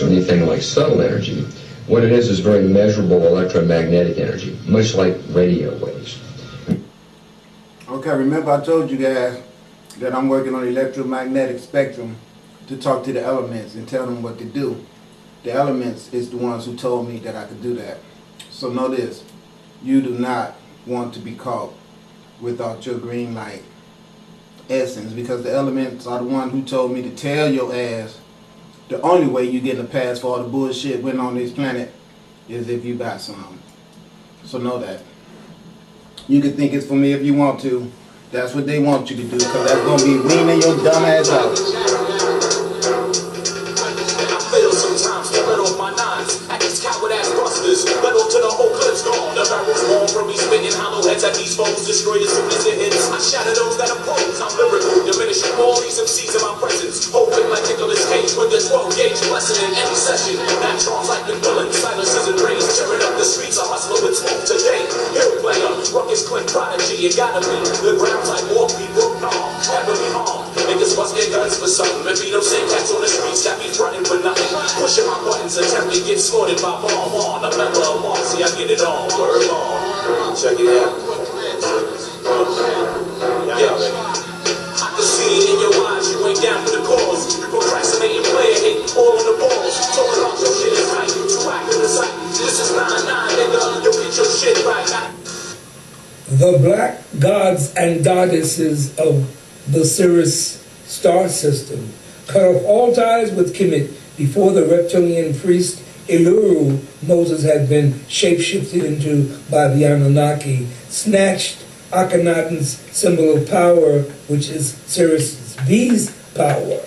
or anything like subtle energy. What it is very measurable electromagnetic energy, much like radio waves. Okay, remember I told you guys that I'm working on the electromagnetic spectrum to talk to the elements and tell them what to do. The elements is the ones who told me that I could do that. So know this, you do not want to be caught without your green light essence, because the elements are the one who told me to tell your ass the only way you get a pass for all the bullshit went on this planet is if you got some. So know that. You can think it's for me if you want to. That's what they want you to do, because that's going to be weaning your dumb ass out. Let off to the whole clip's gone. The barrel's warm from me spitting hollow heads at these foes. Destroy as soon as it hits. I shatter those that oppose. I'm lyrical, diminishing all these MCs in my presence. Hoping like Nicolas Cage with this 12 gauge lesson in any session. Natrons like McMillan, silences and rings. Tearing up the streets, I hustle with smoke today. Hill player, ruckus Clint prodigy. It gotta be. The ground's like war people, heavily armed. Niggas bust their guns for something. And be those same cats on the streets that be frontin' for nothing. Pushing my buttons, attempt to get slaughtered by bomb on. A member of Marcy, I get it on. Word on. Check it out. Yeah, baby. I can see it in your eyes, you ain't down for the cause. Procrastinating, player hate, all on the balls. Talking about your shit is right, you too active in sight. This is 9-9, nigga, you'll get your shit right. The black gods and goddesses of the Sirius star system cut off all ties with Kemet before the reptilian priest Iluru Moses had been shapeshifted into by the Anunnaki, snatched Akhenaten's symbol of power, which is Sirius B's power.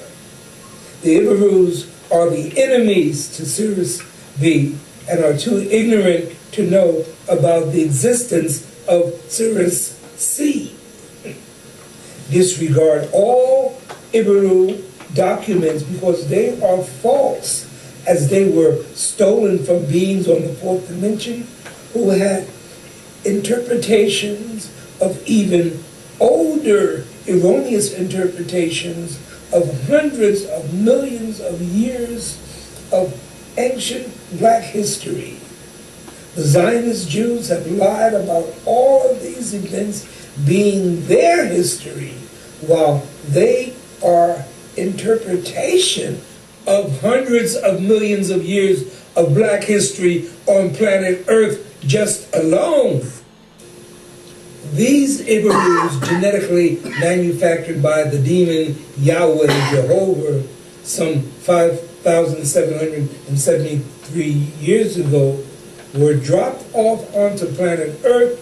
The Ibarus are the enemies to Sirius B and are too ignorant to know about the existence of Sirius C. Disregard all Ibaru documents because they are false, as they were stolen from beings on the fourth dimension who had interpretations of even older, erroneous interpretations of hundreds of millions of years of ancient black history. The Zionist Jews have lied about all of these events being their history, while they are interpretation of hundreds of millions of years of black history on planet Earth just alone. These Ibarus, genetically manufactured by the demon Yahweh Jehovah some 5,773 years ago, were dropped off onto planet Earth,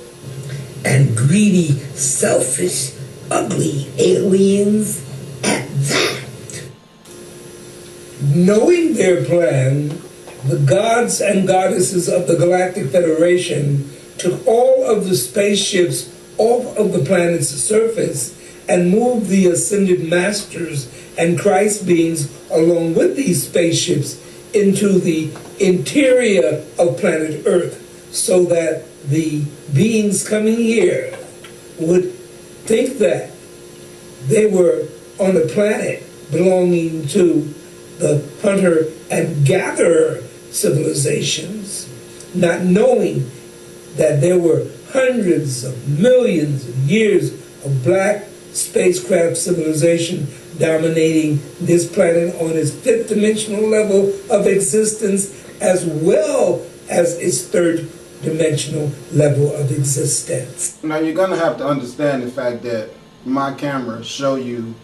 and greedy, selfish, ugly aliens at that. Knowing their plan, the gods and goddesses of the Galactic Federation took all of the spaceships off of the planet's surface and moved the ascended masters and Christ beings along with these spaceships into the interior of planet Earth, so that the beings coming here would think that they were on a planet belonging to the hunter and gatherer civilizations, not knowing that there were hundreds of millions of years of black spacecraft civilization dominating this planet on its fifth dimensional level of existence, as well as its third dimensional level of existence. Now you're gonna have to understand the fact that my cameras show you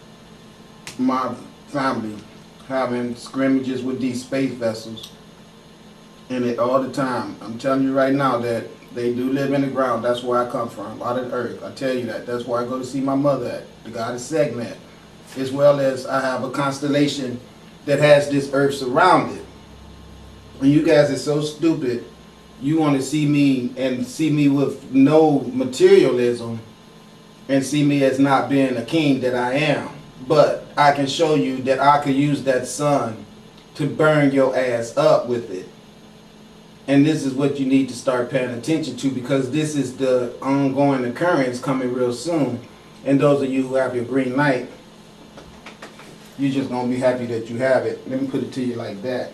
my family having scrimmages with these space vessels in it all the time. I'm telling you right now that they do live in the ground. That's where I come from, out of the earth. I tell you that. That's where I go to see my mother at, the goddess Segment. As well as I have a constellation that has this earth surrounded. And you guys are so stupid, you want to see me and see me with no materialism and see me as not being a king that I am. But I can show you that I could use that sun to burn your ass up with it. And this is what you need to start paying attention to, because this is the ongoing occurrence coming real soon. And those of you who have your green light, you're just going to be happy that you have it. Let me put it to you like that.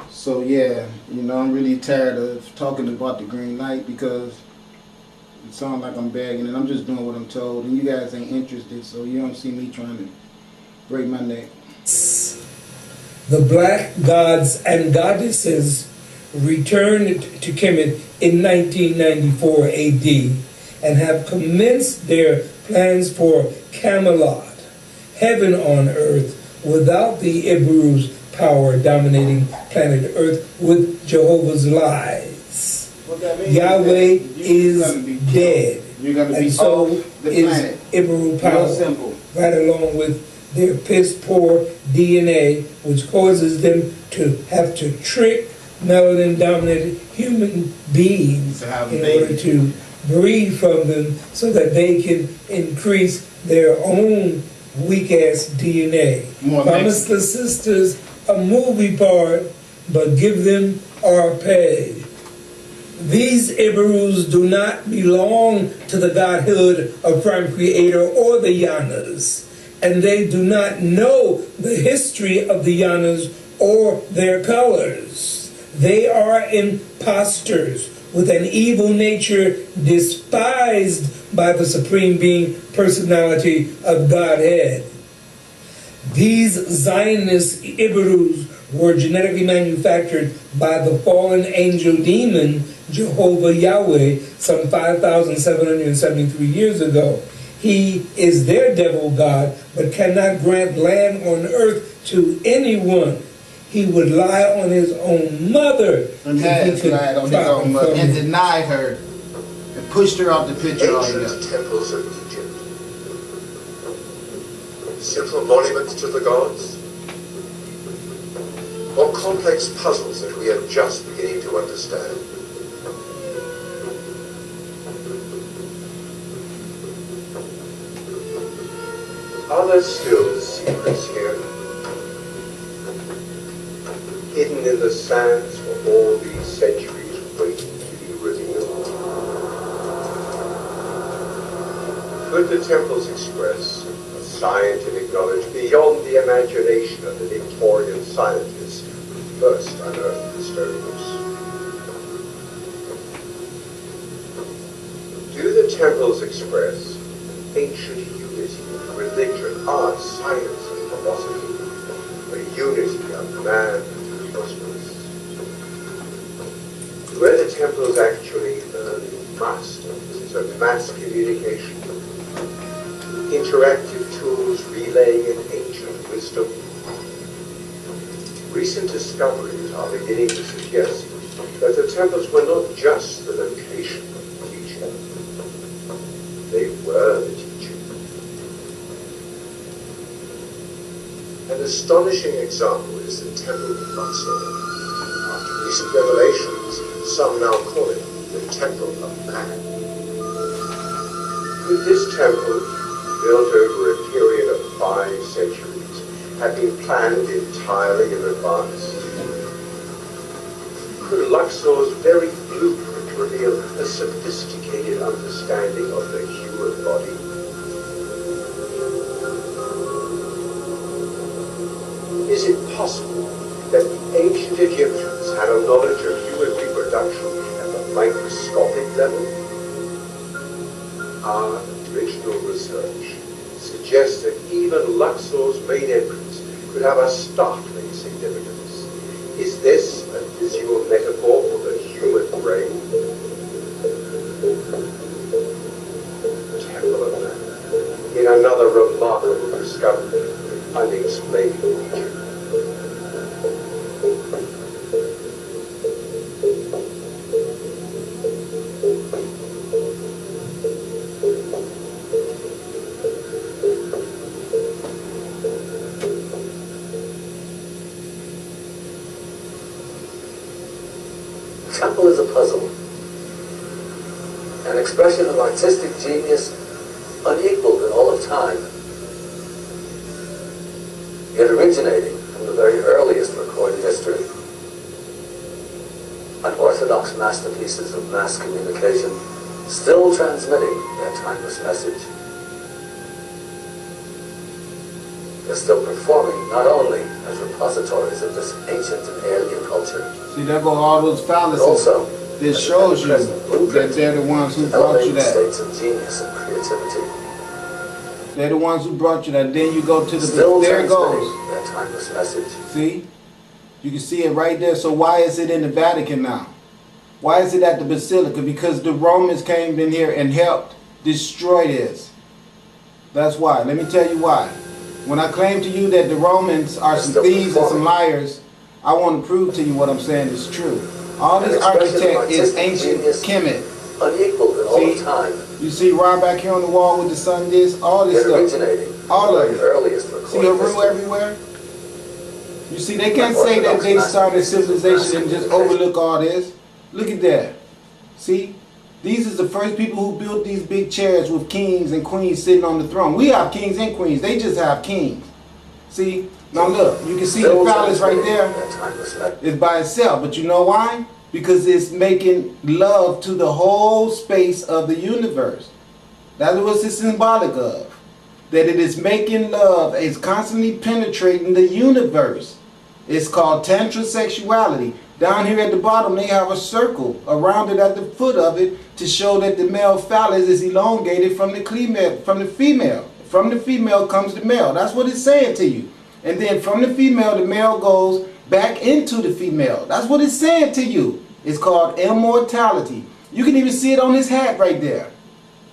So yeah, I'm really tired of talking about the Green Light because it sounds like I'm begging, and I'm just doing what I'm told, and you guys ain't interested, so you don't see me trying to break my neck. The black gods and goddesses returned to Kemet in 1994 AD and have commenced their plans for Camelot, heaven on earth, without the Iberu's power dominating planet Earth with Jehovah's lies. What that means Yahweh is that is dead. You're gonna be And so off the is planet. Iberu Real power, simple. right along with their piss-poor DNA, which causes them to have to trick melanin-dominated human beings To have a in baby. order to breed from them so that they can increase their own weak-ass DNA. More Promise the sisters a movie part, but give them our pay. These Iberus do not belong to the godhood of Prime Creator or the Yanas, and they do not know the history of the Yanas or their colors. They are imposters with an evil nature despised by the Supreme Being personality of Godhead. These Zionist Iberus were genetically manufactured by the fallen angel demon Jehovah Yahweh some 5,773 years ago. He is their devil god, but cannot grant land on earth to anyone. He would lie on his own mother And if he has could lied on his profit own mother from and it. denied her and pushed her off the picture altogether. Ancient temples of Egypt. Simple monuments to the gods? Or complex puzzles that we are just beginning to understand? Are there still secrets here? Hidden in the sands for all these centuries waiting to be revealed? Could the temples express a scientific knowledge beyond the imagination of the Victorian scientists who first unearthed the stones? Do the temples express ancient unity of religion, art, science, and philosophy, a unity of man and cosmos? Were the temples actually early masters of mass communication, interactive tools relaying an ancient wisdom? Recent discoveries are beginning to suggest that the temples were not just the location of the teaching, they were the teaching. An astonishing example is the Temple of Luxor. After recent revelations, some now call it the Temple of Man. Could this temple, built over a period of 5 centuries, have been planned entirely in advance? Could Luxor's very blueprint reveal a sophisticated understanding of the human body? Is it possible that the ancient Egyptians had a knowledge of human reproduction at the microscopic level? Our original research suggests that even Luxor's main entrance could have a startling significance. Is this a visual metaphor for the human brain? Temple of Man, in another remarkable discovery of unexplained nature. Temple is a puzzle, an expression of artistic genius unequaled in all of time, yet originating from the very earliest recorded history. Unorthodox masterpieces of mass communication, still transmitting their timeless message. They're still performing not only as repositories of this ancient and alien culture. See, there go all those But fallacies. also, This as shows the you present blueprint that they're the ones who to brought you elevate that. states of genius and creativity. They're the ones who brought you that. Then you go to the, Still there it transmitting goes. that timeless message. See? You can see it right there. So why is it in the Vatican now? Why is it at the Basilica? Because the Romans came in here and helped destroy this. That's why. Let me tell you why. When I claim to you that the Romans are some thieves and some liars, I want to prove to you what I'm saying is true. All this architect is ancient Kemet. Unequaled in all See? of time. You see right back here on the wall with the sun disc, all this Yet stuff. originating All of in it. the earliest See recorded Haru history. everywhere? You see, they can't say that they started civilization and just overlook all this. Look at that. See? These is the first people who built these big chairs with kings and queens sitting on the throne. We have kings and queens. They just have kings. See? Now look, you can see the Still phallus right transmitting there. that timeless message. It's by itself. But you know why? Because it's making love to the whole space of the universe. That's what it's symbolic of. That it is making love. It's constantly penetrating the universe. It's called Tantra sexuality. Down here at the bottom, they have a circle around it at the foot of it to show that the male phallus is elongated from the female. From the female comes the male. That's what it's saying to you. And then from the female, the male goes back into the female. That's what it's saying to you. It's called immortality. You can even see it on his hat right there.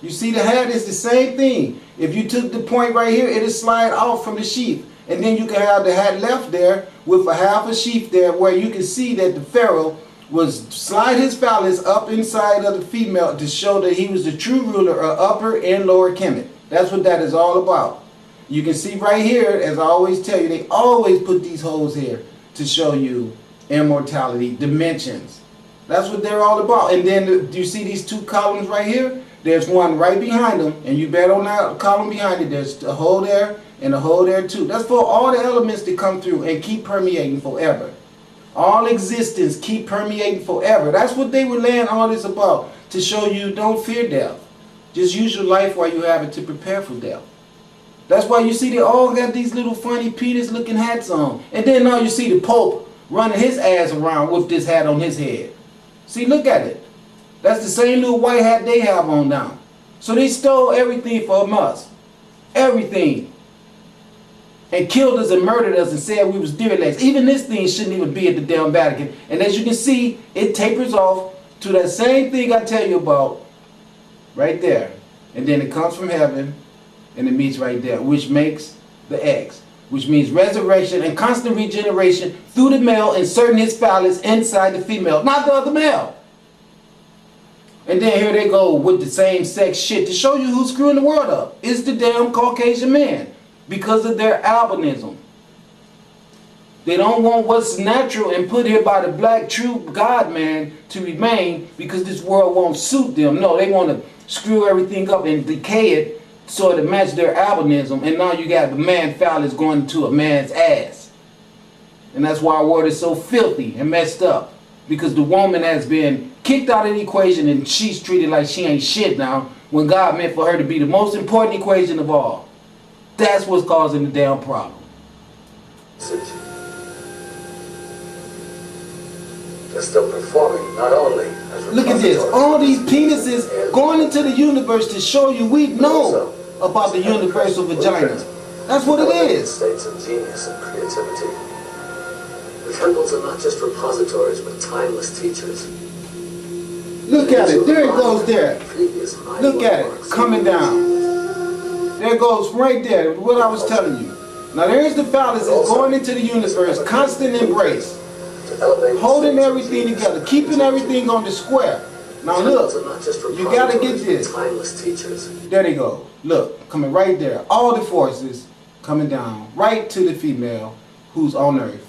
You see the hat is the same thing. If you took the point right here, it'll slide off from the sheath. And then you can have the hat left there with a half a sheath there where you can see that the pharaoh was slide his phallus up inside of the female to show that he was the true ruler of upper and lower Kemet. That's what that is all about. You can see right here, as I always tell you, they always put these holes here to show you immortality, dimensions. That's what they're all about. And then do you see these two columns right here? There's one right behind them, and you bet on that column behind it, there's a hole there and a hole there too. That's for all the elements to come through and keep permeating forever. All existence keep permeating forever. That's what they were laying all this about, to show you don't fear death. Just use your life while you have it to prepare for death. That's why you see they all got these little funny Peters looking hats on. And then now you see the Pope running his ass around with this hat on his head. See, look at it. That's the same little white hat they have on now. So they stole everything from us. Everything. And killed us and murdered us and said we was derelicts. Even this thing shouldn't even be at the damn Vatican. And as you can see, it tapers off to that same thing I tell you about right there. And then it comes from heaven and it meets right there, which makes the X, which means resurrection and constant regeneration through the male inserting his phallus inside the female, not the other male. And then here they go with the same sex shit to show you who's screwing the world up. It's the damn Caucasian man because of their albinism. They don't want what's natural and put here by the black true God man to remain because this world won't suit them. No, they want to screw everything up and decay it so to match their albinism. And now you got the man phallus going into a man's ass. And that's why our world is so filthy and messed up. Because the woman has been kicked out of the equation and she's treated like she ain't shit now when God meant for her to be the most important equation of all. That's what's causing the damn problem. They're still performing not only as Look at this. All these penises going into the universe to show you we know about the universal vagina. That's what it is. States of genius and creativity. The temples are not just repositories, but timeless teachers. Look at it. There it goes there. Look at it. Coming down. There it goes right there. What I was telling you. Now there's the phallus is going into the universe. Constant embrace. Holding everything together. Keeping everything on the square. Now look. You got to get this. There they go. Look. Coming right there. All the forces coming down. Right to the female who's on earth.